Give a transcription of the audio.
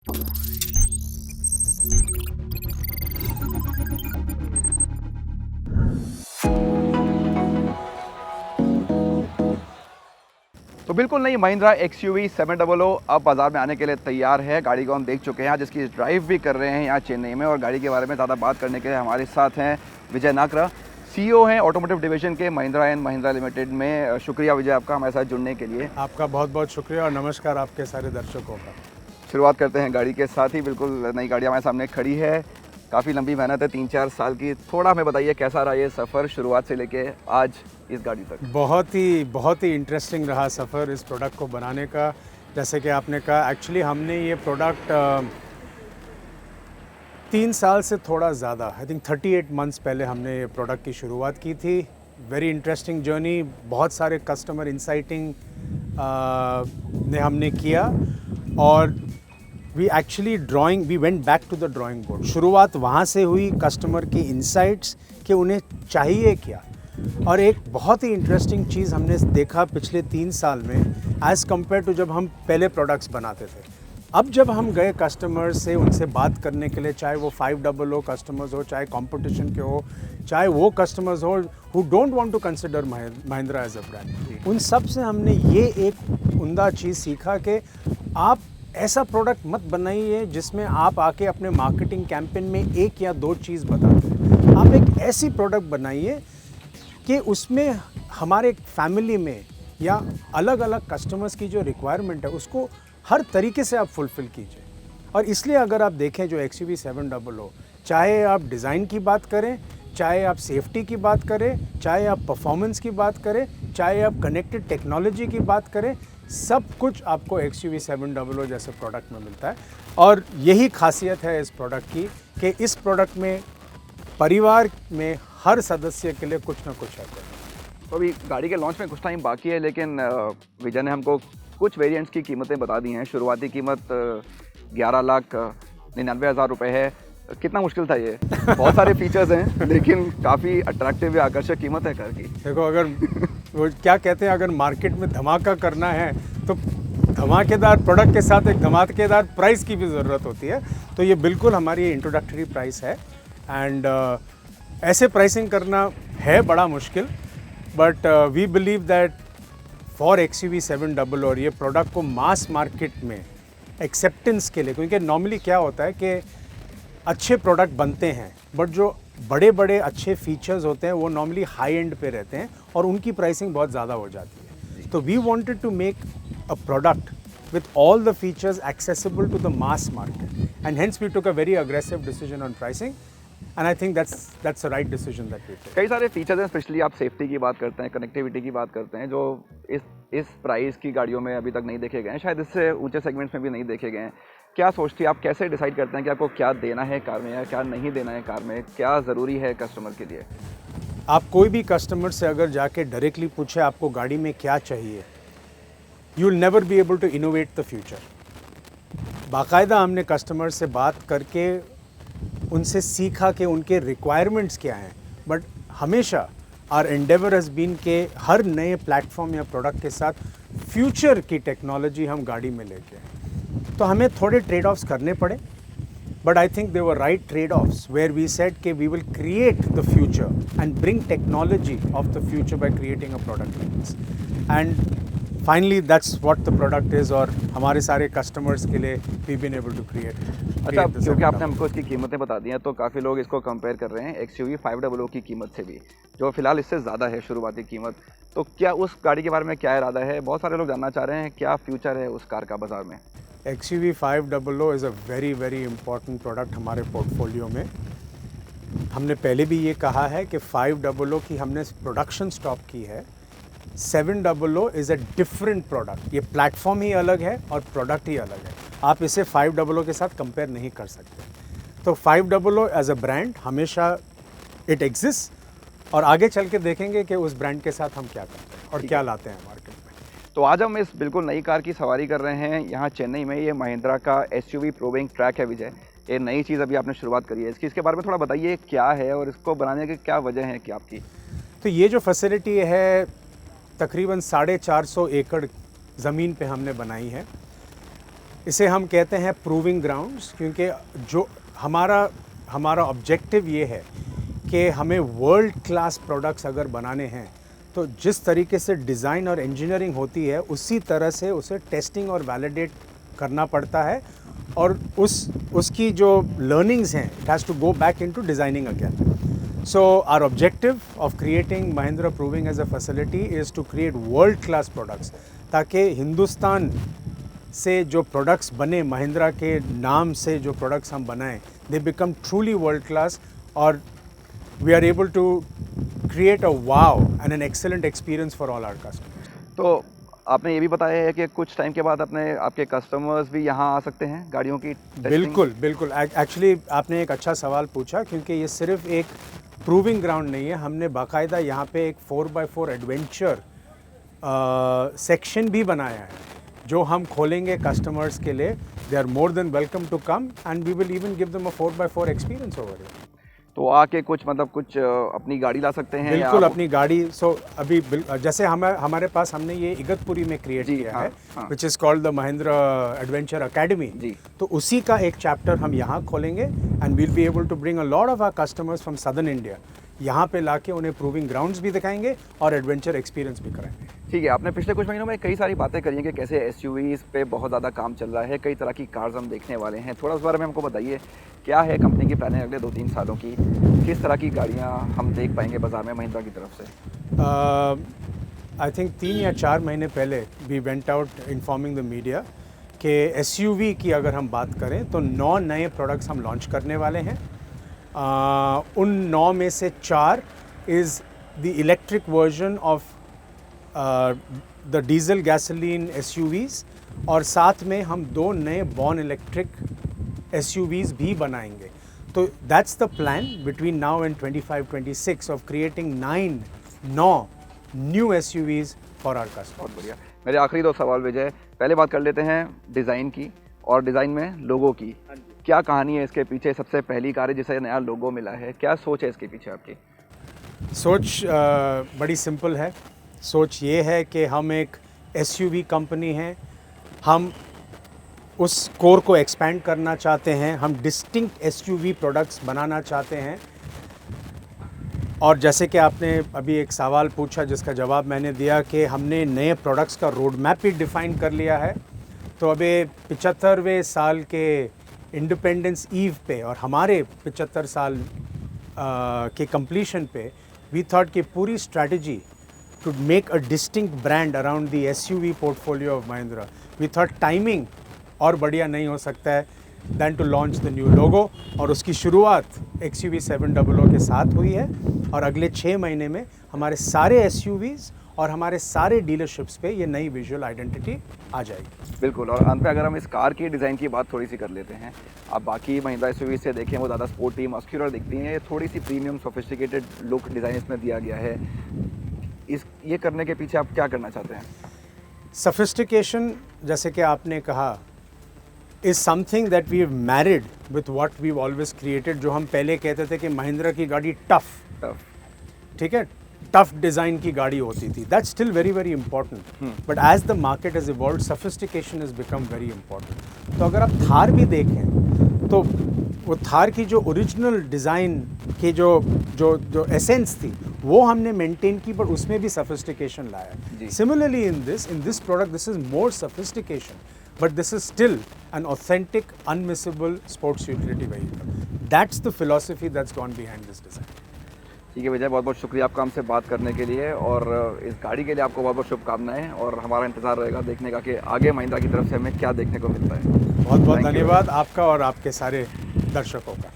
तो बिल्कुल नहीं, महिंद्रा XUV 700 अब बाज़ार में आने के लिए तैयार है। गाड़ी को हम देख चुके हैं, आज इसकी ड्राइव भी कर रहे हैं यहाँ चेन्नई में। और गाड़ी के बारे में ज़्यादा बात करने के लिए हमारे साथ हैं विजय नाकरा, CEO हैं ऑटोमोटिव डिवीज़न के महिंद्रा एंड महिंद्रा लिमिटेड में। शुक्रिया विजय आपका हमारे साथ जुड़ने के लिए। आपका बहुत बहुत शुक्रिया और नमस्कार आपके सारे दर्शकों का। शुरुआत करते हैं गाड़ी के साथ ही। बिल्कुल नई गाड़ी हमारे सामने खड़ी है, काफ़ी लंबी मेहनत है, 3-4 साल की। थोड़ा हमें बताइए कैसा रहा ये सफ़र शुरुआत से लेके आज इस गाड़ी तक? बहुत ही इंटरेस्टिंग रहा सफ़र इस प्रोडक्ट को बनाने का। जैसे कि आपने कहा, एक्चुअली हमने ये प्रोडक्ट 3 साल से थोड़ा ज़्यादा, आई थिंक 38 मंथ्स पहले हमने ये प्रोडक्ट की शुरुआत की थी। वेरी इंटरेस्टिंग जर्नी, बहुत सारे कस्टमर इंसाइटिंग ने हमने किया और we went back to the drawing board. शुरुआत वहाँ से हुई, कस्टमर की इंसाइट्स कि उन्हें चाहिए क्या। और एक बहुत ही इंटरेस्टिंग चीज़ हमने देखा पिछले 3 साल में एज़ कम्पेयर टू जब हम पहले प्रोडक्ट्स बनाते थे। अब जब हम गए कस्टमर से उनसे बात करने के लिए, चाहे वो 500 कस्टमर्स हो, चाहे कंपटीशन के हो, चाहे वो कस्टमर्स हो who don't want to consider Mahindra as a brand, उन सब से हमने ये एक उम्दा चीज़ सीखा कि आप ऐसा प्रोडक्ट मत बनाइए जिसमें आप आके अपने मार्केटिंग कैंपेन में 1 या 2 चीज़ बताते हैं। आप एक ऐसी प्रोडक्ट बनाइए कि उसमें हमारे फैमिली में या अलग अलग कस्टमर्स की जो रिक्वायरमेंट है उसको हर तरीके से आप फुलफ़िल कीजिए। और इसलिए अगर आप देखें जो XUV 700, चाहे आप डिज़ाइन की बात करें, चाहे आप सेफ्टी की बात करें, चाहे आप परफॉर्मेंस की बात करें, चाहे आप कनेक्टेड टेक्नोलॉजी की बात करें, सब कुछ आपको XUV 700 जैसे प्रोडक्ट में मिलता है। और यही खासियत है इस प्रोडक्ट की कि इस प्रोडक्ट में परिवार में हर सदस्य के लिए कुछ ना कुछ है। तो अभी गाड़ी के लॉन्च में कुछ टाइम बाकी है, लेकिन विजय ने हमको कुछ वेरिएंट्स की कीमतें बता दी हैं। शुरुआती कीमत 11,99,000 रुपये है। कितना मुश्किल था ये? बहुत सारे फीचर्स हैं लेकिन काफ़ी अट्रैक्टिव या आकर्षक कीमत है कार की। देखो, अगर वो क्या कहते हैं, अगर मार्केट में धमाका करना है तो धमाकेदार प्रोडक्ट के साथ एक धमाकेदार प्राइस की भी ज़रूरत होती है। तो ये बिल्कुल हमारी इंट्रोडक्टरी प्राइस है एंड ऐसे प्राइसिंग करना है बड़ा मुश्किल, but we believe that for XUV 700 और ये प्रोडक्ट को मास मार्केट में एक्सेप्टेंस के लिए, क्योंकि नॉर्मली क्या होता है कि अच्छे प्रोडक्ट बनते हैं बट जो बड़े बड़े अच्छे फीचर्स होते हैं वो नॉर्मली हाई एंड पे रहते हैं और उनकी प्राइसिंग बहुत ज़्यादा हो जाती है। तो we wanted to make a product with all the features accessible to the mass market, and hence we took a very aggressive decision on pricing, and I think that's the right decision that we took. कई सारे features हैं, specially आप safety की बात करते हैं, connectivity की बात करते हैं, जो इस प्राइस की गाड़ियों में अभी तक नहीं देखे गए हैं, शायद इससे ऊंचे सेगमेंट्स में भी नहीं देखे गए हैं। क्या सोचती है आप, कैसे डिसाइड करते हैं कि आपको क्या देना है कार में या क्या नहीं देना है कार में, क्या ज़रूरी है कस्टमर के लिए? आप कोई भी कस्टमर से अगर जाके डायरेक्टली पूछे आपको गाड़ी में क्या चाहिए, you will never be able to innovate the future. बाकायदा हमने कस्टमर से बात करके उनसे सीखा कि उनके रिक्वायरमेंट्स क्या हैं, बट हमेशा आर एंडेवर हैज़ बीन के हर नए प्लेटफॉर्म या प्रोडक्ट के साथ फ्यूचर की टेक्नोलॉजी हम गाड़ी में लेके आए। तो हमें थोड़े ट्रेड ऑफ्स करने पड़े, but I think they were right trade offs where we said कि we will create the future and bring technology of the future by creating a product like this, and finally that's what the product is. और हमारे सारे customers के लिए we been able to create. अच्छा, क्योंकि आपने हमको इसकी कीमतें बता दी हैं तो काफ़ी लोग इसको कंपेयर कर रहे हैं XUV 500 की कीमत से भी, जो फिलहाल इससे ज़्यादा है शुरुआती कीमत। तो क्या उस गाड़ी के बारे में क्या इरादा है? बहुत सारे लोग जानना चाह रहे हैं क्या फ्यूचर है उस कार का बाज़ार में। XUV 500 is a very very important product हमारे पोर्टफोलियो में। हमने पहले भी ये कहा है कि 500 की हमने प्रोडक्शन स्टॉप की है। 700 इज़ अ डिफरेंट प्रोडक्ट। ये प्लेटफॉर्म ही अलग है और प्रोडक्ट ही अलग है। आप इसे 500 के साथ कंपेयर नहीं कर सकते। तो 500 एज अ ब्रांड हमेशा इट एग्जिस्ट और आगे चल के देखेंगे कि उस ब्रांड के साथ हम क्या करते हैं और क्या लाते हैं मार्केट में। तो आज हम इस बिल्कुल नई कार की सवारी कर रहे हैं यहाँ चेन्नई में। ये महिंद्रा का SUV प्रोविंग ट्रैक है विजय। ये नई चीज़ अभी आपने शुरुआत करी है इसके बारे में थोड़ा बताइए, क्या है और इसको बनाने की क्या वजह है कि आपकी? तो ये जो फैसिलिटी है तकरीबन 450 एकड़ ज़मीन पे हमने बनाई है। इसे हम कहते हैं प्रूविंग ग्राउंड्स, क्योंकि जो हमारा ऑब्जेक्टिव ये है कि हमें वर्ल्ड क्लास प्रोडक्ट्स अगर बनाने हैं तो जिस तरीके से डिज़ाइन और इंजीनियरिंग होती है उसी तरह से उसे टेस्टिंग और वैलिडेट करना पड़ता है, और उसकी जो लर्निंग्स हैं it has to go back into designing again. So our objective of creating Mahindra Proving as a facility is to create world class products, ताकि हिंदुस्तान से जो प्रोडक्ट्स बने, महिंद्रा के नाम से जो प्रोडक्ट्स हम बनाएं, they become truly world class, और we are able to create a wow and an excellent experience for all our customers. तो आपने ये भी बताया है कि कुछ टाइम के बाद आपके कस्टमर्स भी यहाँ आ सकते हैं गाड़ियों की टेस्टिंग? बिल्कुल बिल्कुल. एक्चुअली आपने एक अच्छा सवाल पूछा, क्योंकि ये सिर्फ एक प्रूविंग ग्राउंड नहीं है. हमने बाकायदा यहाँ पे एक 4x4 एडवेंचर सेक्शन भी बनाया है जो हम खोलेंगे कस्टमर्स के लिए. They are more than welcome to come and we will even give them a 4x4 experience over here. तो आके कुछ अपनी गाड़ी ला सकते हैं? बिल्कुल अपनी गाड़ी. अभी जैसे हमारे पास हमने ये इगतपुरी में क्रिएट किया है, which is called the Mahindra adventure academy. तो उसी का एक चैप्टर हम यहाँ खोलेंगे and we'll be able to bring a lot of our customers from southern India. यहाँ पे लाके उन्हें प्रूविंग ग्राउंड्स भी दिखाएंगे और एडवेंचर एक्सपीरियंस भी कराएंगे. ठीक है. आपने पिछले कुछ महीनों में कई सारी बातें करी हैं कि कैसे एसयूवीज़ पे बहुत ज़्यादा काम चल रहा है, कई तरह की कार्स हम देखने वाले हैं. थोड़ा उस बारे में हमको बताइए, क्या है कंपनी की प्लानिंग अगले 2-3 सालों की? किस तरह की गाड़ियाँ हम देख पाएंगे बाज़ार में महिंद्रा की तरफ से? आई थिंक 3 या 4 महीने पहले we went out informing the media कि एसयूवी की अगर हम बात करें तो 9 नए प्रोडक्ट्स हम लॉन्च करने वाले हैं. उन 9 में से 4 is the electric version of the diesel gasoline SUVs, और साथ में हम 2 नए बॉर्न इलेक्ट्रिक एसयूवीज़ भी बनाएंगे. तो that's the plan between now and 25-26 of creating 9 new SUVs for our customers. बहुत बढ़िया. मेरे आखिरी 2 सवाल विजय. पहले बात कर लेते हैं डिज़ाइन की, और डिज़ाइन में लोगो की. क्या कहानी है इसके पीछे? सबसे पहली कार है जिसे नया लोगो मिला है, क्या सोच है इसके पीछे आपकी? सोच बड़ी सिंपल है. सोच ये है कि हम एक एसयूवी कंपनी हैं, हम उस कोर को एक्सपैंड करना चाहते हैं, हम डिस्टिंक्ट एसयूवी प्रोडक्ट्स बनाना चाहते हैं. और जैसे कि आपने अभी एक सवाल पूछा जिसका जवाब मैंने दिया कि हमने नए प्रोडक्ट्स का रोड मैप भी डिफ़ाइन कर लिया है. तो अभी 75वें साल के इंडिपेंडेंस ईव पे और हमारे 75 साल के कंप्लीशन पे वी थॉट कि पूरी strategy to make a distinct brand around the SUV portfolio of Mahindra. We thought timing और बढ़िया नहीं हो सकता है than to launch the new logo, और उसकी शुरुआत XUV 700 के साथ हुई है, और अगले 6 महीने में हमारे सारे SUVs और हमारे सारे डीलरशिप्स पे ये नई विजुअल आइडेंटिटी आ जाएगी. बिल्कुल. और अंत में अगर हम इस कार की डिज़ाइन की बात थोड़ी सी कर लेते हैं, आप बाकी महिंद्रा एसयूवी से देखें वो ज़्यादा स्पोर्टी मस्क्यूलर दिखती हैं, थोड़ी सी प्रीमियम सोफिस्टिकेटेड लुक डिज़ाइन इसमें दिया गया है. ये करने के पीछे आप क्या करना चाहते हैं? सफिस्टिकेशन, जैसे कि आपने कहा, is something that we have married with what we have always created. जो हम पहले कहते थे कि महिंद्रा की गाड़ी टफ, ठीक है, टफ डिज़ाइन की गाड़ी होती थी. That's still very very important, but as the market has evolved sophistication is become very important. तो अगर आप थार भी देखें तो वो थार की जो ओरिजिनल डिज़ाइन की जो एसेंस थी वो हमने मेंटेन की, पर उसमें भी सफिस्टिकेशन लाया. Similarly in this product this is more sophistication, but this is still an authentic unmissable sports utility vehicle. That's the philosophy that's gone behind this design. ठीक है विजय, बहुत बहुत शुक्रिया आपका हमसे बात करने के लिए, और इस गाड़ी के लिए आपको बहुत बहुत शुभकामनाएं, और हमारा इंतज़ार रहेगा देखने का कि आगे महिंद्रा की तरफ से हमें क्या देखने को मिलता है. बहुत बहुत धन्यवाद आपका और आपके सारे दर्शकों का.